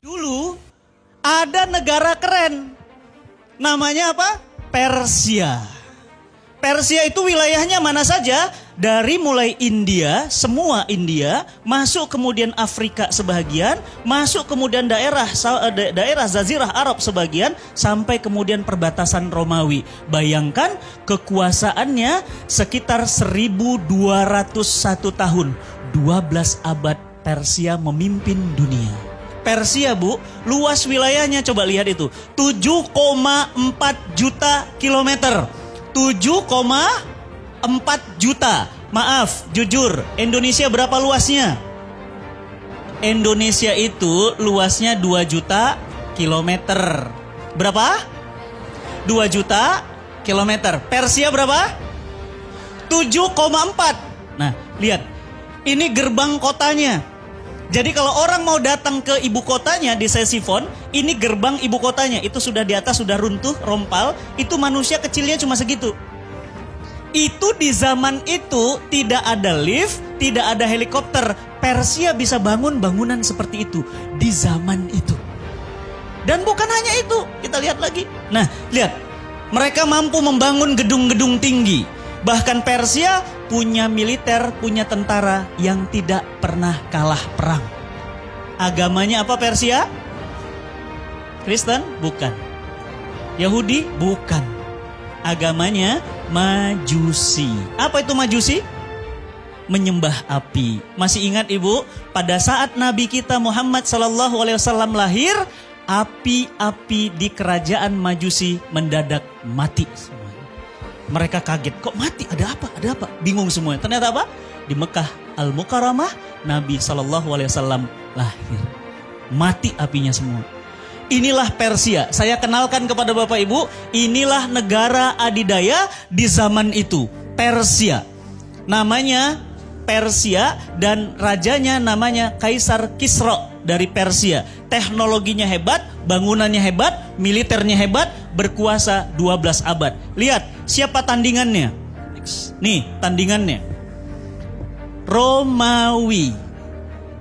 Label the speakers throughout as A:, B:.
A: Dulu ada negara keren. Namanya apa? Persia. Persia itu wilayahnya mana saja? Dari mulai India, semua India, masuk kemudian Afrika sebagian, masuk kemudian daerah Jazirah Arab sebagian, sampai kemudian perbatasan Romawi. Bayangkan kekuasaannya sekitar 1201 tahun. 12 abad Persia memimpin dunia. Persia, Bu, luas wilayahnya coba lihat itu. 7,4 juta kilometer. 7,4 juta. Maaf, jujur, Indonesia berapa luasnya? Indonesia itu luasnya 2 juta kilometer. Berapa? 2 juta kilometer. Persia berapa? 7,4. Nah, lihat. Ini gerbang kotanya. Jadi kalau orang mau datang ke ibu kotanya di Ctesiphon, ini gerbang ibu kotanya. Itu sudah di atas, sudah runtuh, rompal. Itu manusia kecilnya cuma segitu. Itu di zaman itu tidak ada lift, tidak ada helikopter. Persia bisa bangun bangunan seperti itu di zaman itu. Dan bukan hanya itu, kita lihat lagi. Nah, lihat. Mereka mampu membangun gedung-gedung tinggi. Bahkan Persia punya militer, punya tentara yang tidak pernah kalah perang. Agamanya apa Persia? Kristen? Bukan. Yahudi? Bukan. Agamanya Majusi. Apa itu Majusi? Menyembah api. Masih ingat Ibu? Pada saat Nabi kita Muhammad SAW lahir, api-api di kerajaan Majusi mendadak mati. Mereka kaget, kok mati? Ada apa? Ada apa? Bingung semuanya. Ternyata apa? Di Mekah Al-Mukarramah, Nabi SAW lahir. Mati apinya semua. Inilah Persia. Saya kenalkan kepada Bapak Ibu, inilah negara adidaya di zaman itu. Persia. Namanya Persia dan rajanya namanya Kaisar Kisra dari Persia. Teknologinya hebat, bangunannya hebat, militernya hebat, berkuasa 12 abad. Lihat, siapa tandingannya? Nih, tandingannya. Romawi,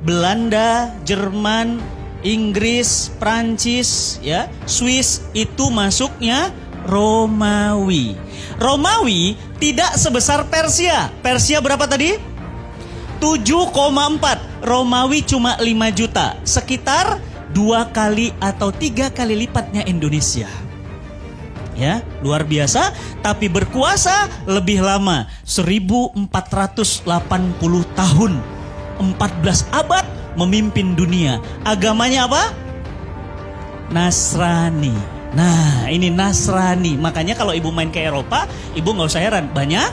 A: Belanda, Jerman, Inggris, Prancis, ya, Swiss, itu masuknya Romawi. Romawi tidak sebesar Persia. Persia berapa tadi? 7,4. Romawi cuma 5 juta. Sekitar 2 kali atau 3 kali lipatnya Indonesia. Ya, luar biasa, tapi berkuasa lebih lama, 1480 tahun. 14 abad memimpin dunia. Agamanya apa? Nasrani. Nah, ini Nasrani. Makanya kalau Ibu main ke Eropa, Ibu nggak usah heran, banyak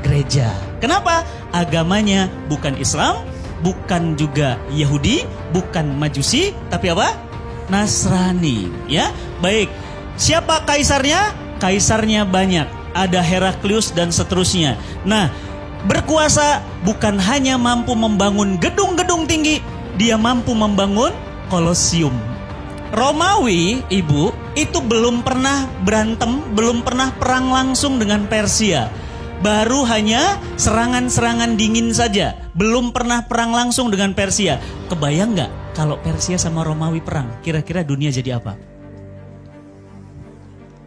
A: gereja. Kenapa? Agamanya bukan Islam, bukan juga Yahudi, bukan Majusi, tapi apa? Nasrani. Ya, baik. Siapa kaisarnya? Kaisarnya banyak. Ada Heraklius dan seterusnya. Nah, berkuasa bukan hanya mampu membangun gedung-gedung tinggi, dia mampu membangun Kolosium. Romawi, Ibu, itu belum pernah berantem, belum pernah perang langsung dengan Persia. Baru hanya serangan-serangan dingin saja. Belum pernah perang langsung dengan Persia. Kebayang nggak kalau Persia sama Romawi perang? Kira-kira dunia jadi apa?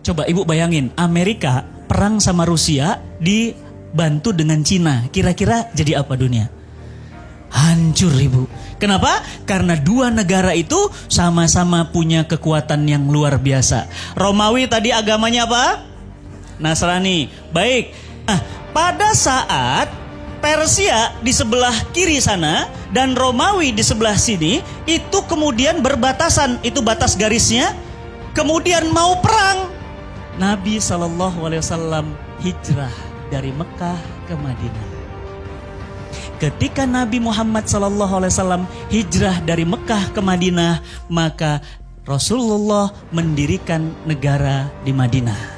A: Coba Ibu bayangin, Amerika perang sama Rusia dibantu dengan Cina. Kira-kira jadi apa dunia? Hancur Ibu. Kenapa? Karena dua negara itu sama-sama punya kekuatan yang luar biasa. Romawi tadi agamanya apa? Nasrani. Baik. Nah, pada saat Persia di sebelah kiri sana dan Romawi di sebelah sini, itu kemudian berbatasan, itu batas garisnya. Kemudian mau perang, Nabi SAW hijrah dari Mekah ke Madinah. Ketika Nabi Muhammad SAW hijrah dari Mekah ke Madinah, maka Rasulullah mendirikan negara di Madinah.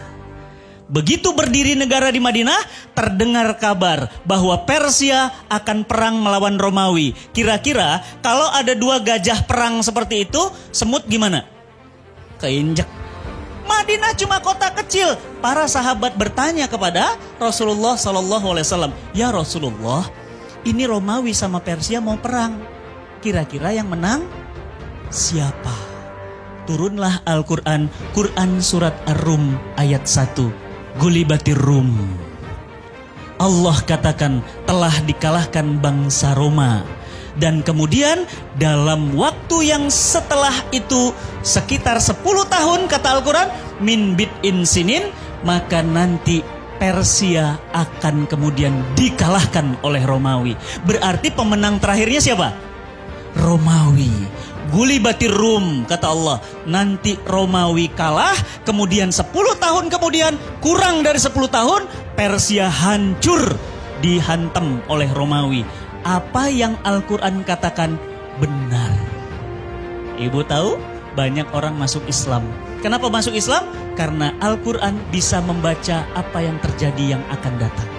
A: Begitu berdiri negara di Madinah, terdengar kabar bahwa Persia akan perang melawan Romawi. Kira-kira kalau ada dua gajah perang seperti itu, semut gimana? Keinjek. Madinah cuma kota kecil. Para sahabat bertanya kepada Rasulullah SAW, "Ya Rasulullah, ini Romawi sama Persia mau perang. Kira-kira yang menang siapa? Turunlah Al-Quran, Quran surat Ar-Rum ayat 1. Gulibatir Rum. Allah katakan telah dikalahkan bangsa Roma. Dan kemudian dalam waktu yang setelah itu sekitar 10 tahun kata Al-Quran, min bid'in sinin, maka nanti Persia akan kemudian dikalahkan oleh Romawi. Berarti pemenang terakhirnya siapa? Romawi. Gulibatir Rum, kata Allah. Nanti Romawi kalah, kemudian 10 tahun kemudian, kurang dari 10 tahun, Persia hancur, dihantam oleh Romawi. Apa yang Al-Quran katakan benar. Ibu tahu banyak orang masuk Islam. Kenapa masuk Islam? Karena Al-Quran bisa membaca apa yang terjadi yang akan datang.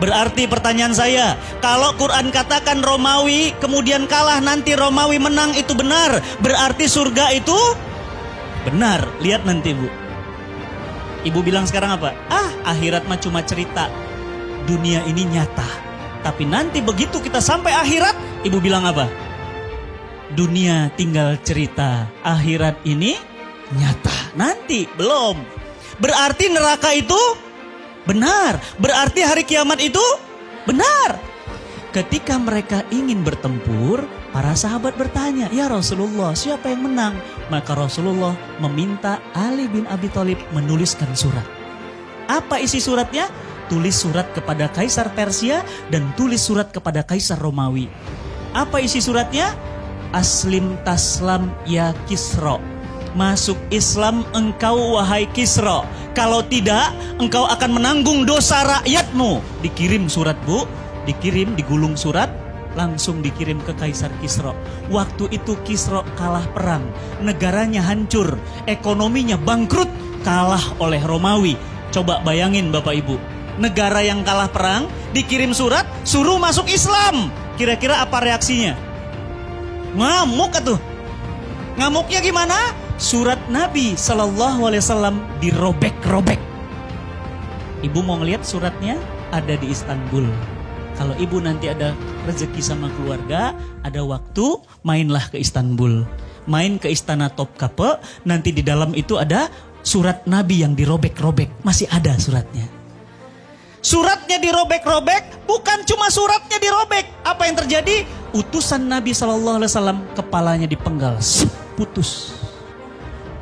A: Berarti pertanyaan saya, kalau Quran katakan Romawi kemudian kalah, nanti Romawi menang, itu benar. Berarti surga itu benar. Lihat nanti Bu. Ibu bilang sekarang apa? Akhirat mah cuma cerita. Dunia ini nyata. Tapi nanti begitu kita sampai akhirat, ibu bilang apa? Dunia tinggal cerita, akhirat ini nyata. Nanti belum. Berarti neraka itu benar. Berarti hari kiamat itu benar. Ketika mereka ingin bertempur, para sahabat bertanya, ya Rasulullah, siapa yang menang? Maka Rasulullah meminta Ali bin Abi Thalib menuliskan surat. Apa isi suratnya? Tulis surat kepada Kaisar Persia dan tulis surat kepada Kaisar Romawi. Apa isi suratnya? Aslim taslam ya Kisra. Masuk Islam engkau wahai Kisra. Kalau tidak, engkau akan menanggung dosa rakyatmu. Dikirim surat Bu, dikirim, digulung surat, langsung dikirim ke Kaisar Kisra. Waktu itu Kisra kalah perang, negaranya hancur, ekonominya bangkrut, kalah oleh Romawi. Coba bayangin Bapak Ibu. Negara yang kalah perang, dikirim surat, suruh masuk Islam. Kira-kira apa reaksinya? Ngamuk atuh. Ngamuknya gimana? Surat Nabi SAW dirobek-robek. Ibu mau ngelihat suratnya? Ada di Istanbul. Kalau ibu nanti ada rezeki sama keluarga, ada waktu, mainlah ke Istanbul. Main ke Istana Topkapi, nanti di dalam itu ada surat Nabi yang dirobek-robek. Masih ada suratnya. Suratnya dirobek-robek, bukan cuma suratnya dirobek. Apa yang terjadi? Utusan Nabi SAW kepalanya dipenggal, putus.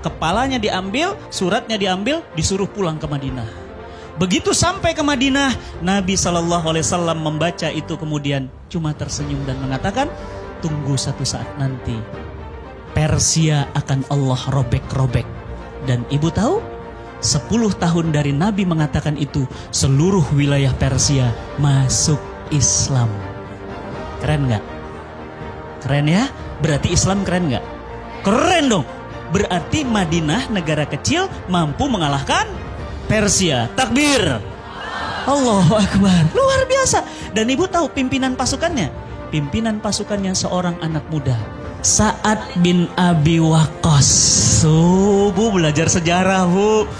A: Kepalanya diambil, suratnya diambil, disuruh pulang ke Madinah. Begitu sampai ke Madinah, Nabi SAW membaca itu kemudian cuma tersenyum dan mengatakan, tunggu satu saat nanti, Persia akan Allah robek-robek. Dan ibu tahu? 10 tahun dari Nabi mengatakan itu, seluruh wilayah Persia masuk Islam. Keren gak? Keren ya? Berarti Islam keren gak? Keren dong. Berarti Madinah, negara kecil, mampu mengalahkan Persia. Takbir. Allahu Akbar. Luar biasa. Dan ibu tahu pimpinan pasukannya? Pimpinan pasukannya seorang anak muda, Sa'ad bin Abi Waqqas. Bu belajar sejarah Bu.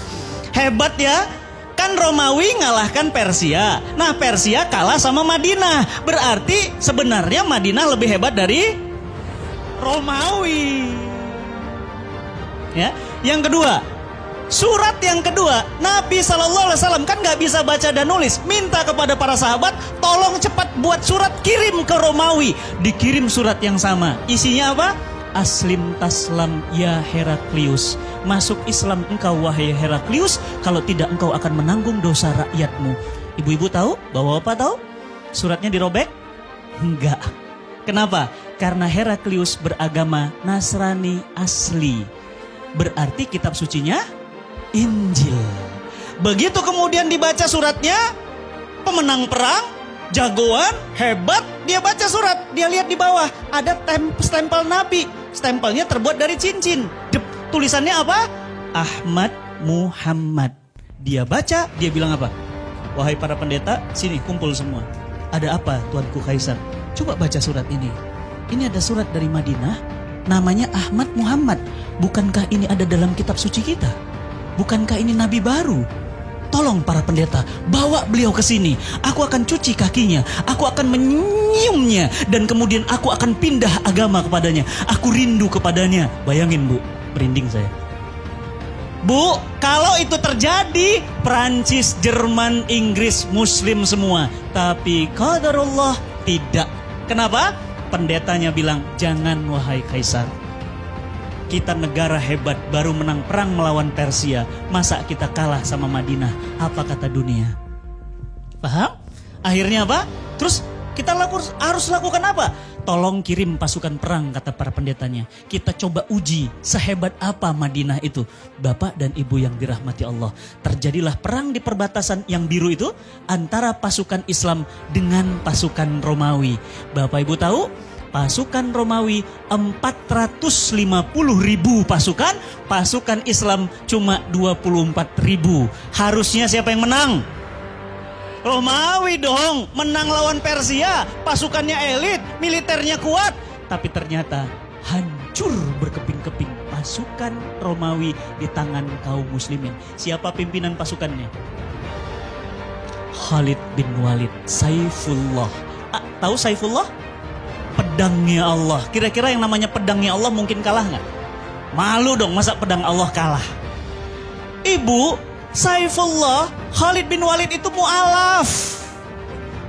A: Hebat ya. Kan Romawi ngalahkan Persia. Nah Persia kalah sama Madinah. Berarti sebenarnya Madinah lebih hebat dari Romawi. Ya. Yang kedua, surat yang kedua, Nabi SAW kan gak bisa baca dan nulis. Minta kepada para sahabat, tolong cepat buat surat, kirim ke Romawi. Dikirim surat yang sama. Isinya apa? Aslim taslam ya Heraklius. Masuk Islam engkau wahai Heraklius, kalau tidak engkau akan menanggung dosa rakyatmu. Ibu-ibu tahu? Bapak-bapak tahu? Suratnya dirobek? Enggak. Kenapa? Karena Heraklius beragama Nasrani asli. Berarti kitab sucinya Injil. Begitu kemudian dibaca suratnya, pemenang perang, jagoan, hebat, dia baca surat, dia lihat di bawah ada stempel Nabi. Stempelnya terbuat dari cincin. Tulisannya apa? Ahmad Muhammad. Dia baca, dia bilang apa? Wahai para pendeta, sini kumpul semua. Ada apa Tuanku Kaisar? Coba baca surat ini. Ini ada surat dari Madinah, namanya Ahmad Muhammad. Bukankah ini ada dalam kitab suci kita? Bukankah ini nabi baru? tolong para pendeta, bawa beliau ke sini. Aku akan cuci kakinya, aku akan menyiumnya, dan kemudian aku akan pindah agama kepadanya. Aku rindu kepadanya. Bayangin Bu, merinding saya. Bu, kalau itu terjadi, Prancis, Jerman, Inggris, Muslim semua. Tapi qadarullah tidak. Kenapa? Pendetanya bilang, jangan wahai Kaisar. Kita negara hebat, baru menang perang melawan Persia. Masa kita kalah sama Madinah? Apa kata dunia? Paham? Akhirnya apa? Terus kita harus lakukan apa? Tolong kirim pasukan perang, kata para pendetanya. Kita coba uji sehebat apa Madinah itu. Bapak dan Ibu yang dirahmati Allah. Terjadilah perang di perbatasan yang biru itu antara pasukan Islam dengan pasukan Romawi. Bapak Ibu tahu? Pasukan Romawi 450.000 pasukan. Pasukan Islam cuma 24.000. Harusnya siapa yang menang? Romawi dong, menang lawan Persia, pasukannya elit, militernya kuat. Tapi ternyata hancur berkeping-keping pasukan Romawi di tangan kaum muslimin. Siapa pimpinan pasukannya? Khalid bin Walid, Saifullah. Tahu Saifullah? Pedangnya Allah. Kira-kira yang namanya pedangnya Allah mungkin kalah nggak? Malu dong, masa pedang Allah kalah? Ibu, Saifullah, Khalid bin Walid itu mu'alaf.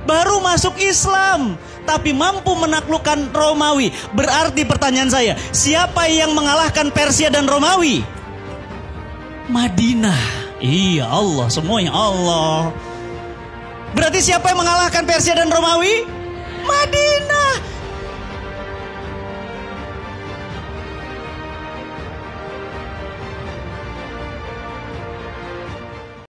A: Baru masuk Islam, tapi mampu menaklukkan Romawi. Berarti pertanyaan saya, siapa yang mengalahkan Persia dan Romawi? Madinah. Iya, Allah, semuanya Allah. Berarti siapa yang mengalahkan Persia dan Romawi? Madinah.